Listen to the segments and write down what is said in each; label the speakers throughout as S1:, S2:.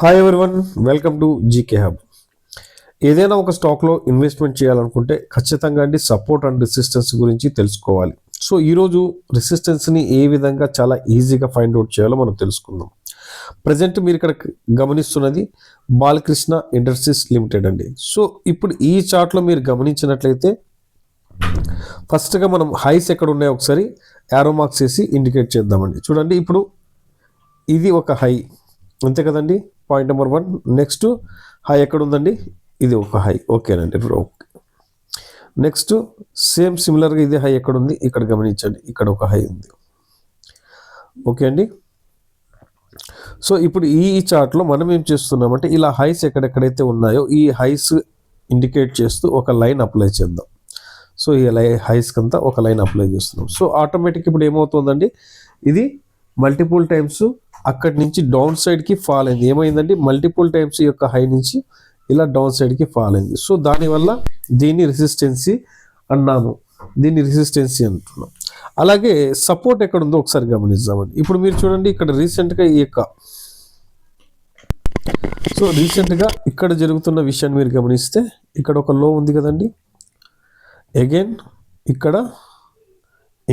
S1: Hi everyone, welcome to GK hub. ఏదైనా ఒక స్టాక్లో ఇన్వెస్ట్మెంట్ చేయాలనుకుంటే ఖచ్చితంగా సపోర్ట్ అండ్ రెసిస్టెన్స్ గురించి తెలుసుకోవాలి. సో ఈరోజు రెసిస్టెన్స్ని ఏ విధంగా చాలా ఈజీగా ఫైండ్ అవుట్ చేయాలో మనం తెలుసుకుందాం. ప్రజెంట్ మీరు ఇక్కడ గమనిస్తున్నది బాలకృష్ణ ఇండస్ట్రీస్ లిమిటెడ్ అండి. సో ఇప్పుడు ఈ చార్ట్లో మీరు గమనించినట్లయితే ఫస్ట్గా మనం హైస్ ఎక్కడ ఉన్నాయో ఒకసారి యారో మార్క్స్ వేసి ఇండికేట్ చేద్దామండి. చూడండి, ఇప్పుడు ఇది ఒక హై, అంతే కదండి, పాయింట్ నెంబర్ 1. నెక్స్ట్ హై ఎక్కడ ఉందండి, ఇది ఒక హై, ఓకేనండి. ఓకే, నెక్స్ట్ సేమ్ సిమిలర్గా ఇది హై ఎక్కడ ఉంది, ఇక్కడ గమనించండి, ఇక్కడ ఒక హై ఉంది. ఓకే అండి. సో ఇప్పుడు ఈ చార్ట్లో మనం ఏం చేస్తున్నామంటే ఇలా హైస్ ఎక్కడెక్కడైతే ఉన్నాయో ఈ హైస్ ఇండికేట్ చేస్తూ ఒక లైన్ అప్లై చేద్దాం. సో ఈ హైస్కి అంతా ఒక లైన్ అప్లై చేస్తున్నాం. సో ఆటోమేటిక్ ఇప్పుడు ఏమవుతుందండి, ఇది మల్టిపుల్ టైమ్స్ అక్కడి నుంచి డౌన్ సైడ్కి ఫాల్ అయింది. ఏమైందండి, మల్టిపుల్ టైమ్స్ యొక్క హై నుంచి ఇలా డౌన్ సైడ్కి ఫాల్ అయింది. సో దానివల్ల దీన్ని రెసిస్టెన్సీ అన్నాము, దీన్ని రెసిస్టెన్సీ అంటున్నాం. అలాగే సపోర్ట్ ఎక్కడ ఉందో ఒకసారి గమనిద్దామండి. ఇప్పుడు మీరు చూడండి, ఇక్కడ రీసెంట్గా రీసెంట్గా ఇక్కడ జరుగుతున్న విషయాన్ని మీరు గమనిస్తే ఇక్కడ ఒక లో ఉంది కదండి. అగైన్ ఇక్కడ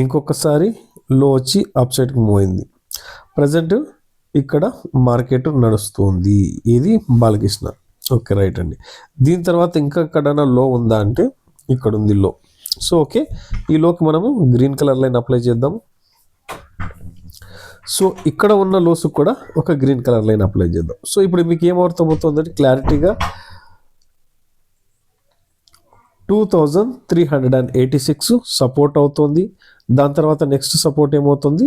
S1: ఇంకొకసారి లో వచ్చి అప్ సైడ్కి మూవ్ అయింది. ప్రజెంట్ ఇక్కడ మార్కెట్ నడుస్తుంది, ఇది బాలకృష్ణ. ఓకే, రైట్ అండి. దీని తర్వాత ఇంకా ఎక్కడైనా లో ఉందా అంటే ఇక్కడ ఉంది లో. సో ఓకే, ఈ లోకి మనము గ్రీన్ కలర్ లైన్ అప్లై చేద్దాము. సో ఇక్కడ ఉన్న లోస్ కూడా ఒక గ్రీన్ కలర్ లైన్ అప్లై చేద్దాం. సో ఇప్పుడు మీకు ఏమర్థమవుతుందంటే క్లారిటీగా 2386 సపోర్ట్ అవుతుంది. దాని తర్వాత నెక్స్ట్ సపోర్ట్ ఏమవుతుంది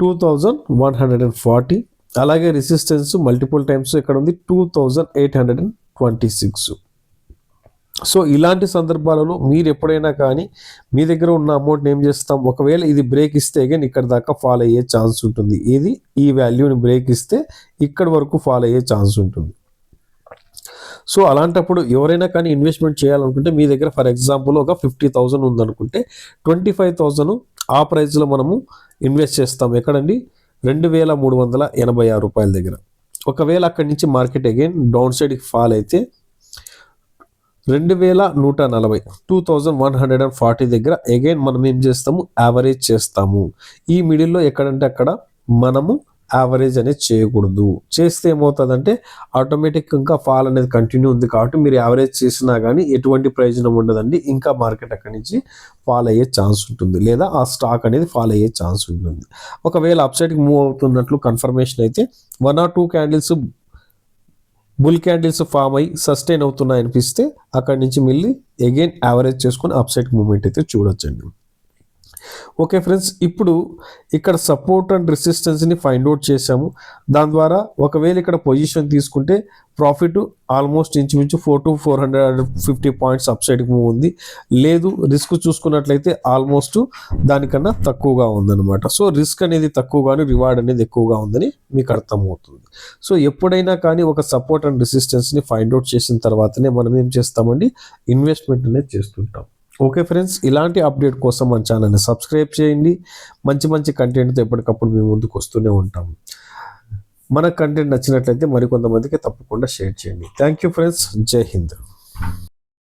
S1: 2140. అలాగే రెసిస్టెన్స్ మల్టిపుల్ టైమ్స్ ఇక్కడ ఉంది 2826. సో ఇలాంటి సందర్భాలలో మీరు ఎప్పుడైనా కానీ మీ దగ్గర ఉన్న అమౌంట్ని ఏం చేస్తాం, ఒకవేళ ఇది బ్రేక్ ఇస్తే అగైన్ ఇక్కడ దాకా ఫాల్ అయ్యే ఛాన్స్ ఉంటుంది. ఇది ఈ వాల్యూని బ్రేక్ ఇస్తే ఇక్కడ వరకు ఫాల్ అయ్యే ఛాన్స్ ఉంటుంది. సో అలాంటప్పుడు ఎవరైనా కానీ ఇన్వెస్ట్మెంట్ చేయాలనుకుంటే మీ దగ్గర ఫర్ ఎగ్జాంపుల్ ఒక 50,000 ఉందనుకుంటే 25,000 ఆ ప్రైస్లో మనము ఇన్వెస్ట్ చేస్తాం. ఎక్కడండి, 2,386 రూపాయల దగ్గర. ఒకవేళ అక్కడి నుంచి మార్కెట్ అగైన్ డౌన్ సైడ్కి ఫాల్ అయితే 2,140 2140 దగ్గర అగైన్ మనం ఏం చేస్తాము, యావరేజ్ చేస్తాము. ఈ మిడిల్లో ఎక్కడంటే అక్కడ మనము యావరేజ్ అనేది చేయకూడదు. చేస్తే ఏమవుతుందంటే ఆటోమేటిక్ ఇంకా ఫాల్ అనేది కంటిన్యూ ఉంది కాబట్టి మీరు యావరేజ్ చేసినా కానీ ఎటువంటి ప్రయోజనం ఉండదండి. ఇంకా మార్కెట్ అక్కడి నుంచి ఫాల్ అయ్యే ఛాన్స్ ఉంటుంది, లేదా ఆ స్టాక్ అనేది ఫాల్ అయ్యే ఛాన్స్ ఉంటుంది. ఒకవేళ అప్ సైడ్కి మూవ్ అవుతున్నట్లు కన్ఫర్మేషన్ అయితే 1 or 2 candles bull candles form అయ్యి సస్టైన్ అవుతున్నాయి అనిపిస్తే అక్కడి నుంచి మళ్ళీ అగైన్ యావరేజ్ చేసుకొని అప్ సైడ్ మూవ్మెంట్ అయితే చూడొచ్చండి. ఓకే ఫ్రెండ్స్, ఇప్పుడు ఇక్కడ సపోర్ట్ అండ్ రెసిస్టెన్స్ని ఫైండ్ అవుట్ చేసాము. దాని ద్వారా ఒకవేళ ఇక్కడ పొజిషన్ తీసుకుంటే ప్రాఫిట్ ఆల్మోస్ట్ ఇంచుమించు 400 to 450 పాయింట్స్ అప్ సైడ్కి మూవ్ ఉంది. లేదు, రిస్క్ చూసుకున్నట్లయితే ఆల్మోస్ట్ దానికన్నా తక్కువగా ఉందన్నమాట. సో రిస్క్ అనేది తక్కువగాను రివార్డ్ అనేది ఎక్కువగా ఉందని మీకు అర్థమవుతుంది. సో ఎప్పుడైనా కానీ ఒక సపోర్ట్ అండ్ రెసిస్టెన్స్ని ఫైండ్ అవుట్ చేసిన తర్వాతనే మనం ఏం చేస్తామండి, ఇన్వెస్ట్మెంట్ అనేది చేస్తుంటాం. ఓకే ఫ్రెండ్స్, ఇలాంటి అప్డేట్ కోసం మన ఛానల్ని సబ్స్క్రైబ్ చేయండి. మంచి మంచి కంటెంట్తో ఎప్పటికప్పుడు మేము ముందుకు వస్తూనే ఉంటాము. మన కంటెంట్ నచ్చినట్లయితే మరికొంతమందికి తప్పకుండా షేర్ చేయండి. థ్యాంక్ యూ ఫ్రెండ్స్, జై హింద్.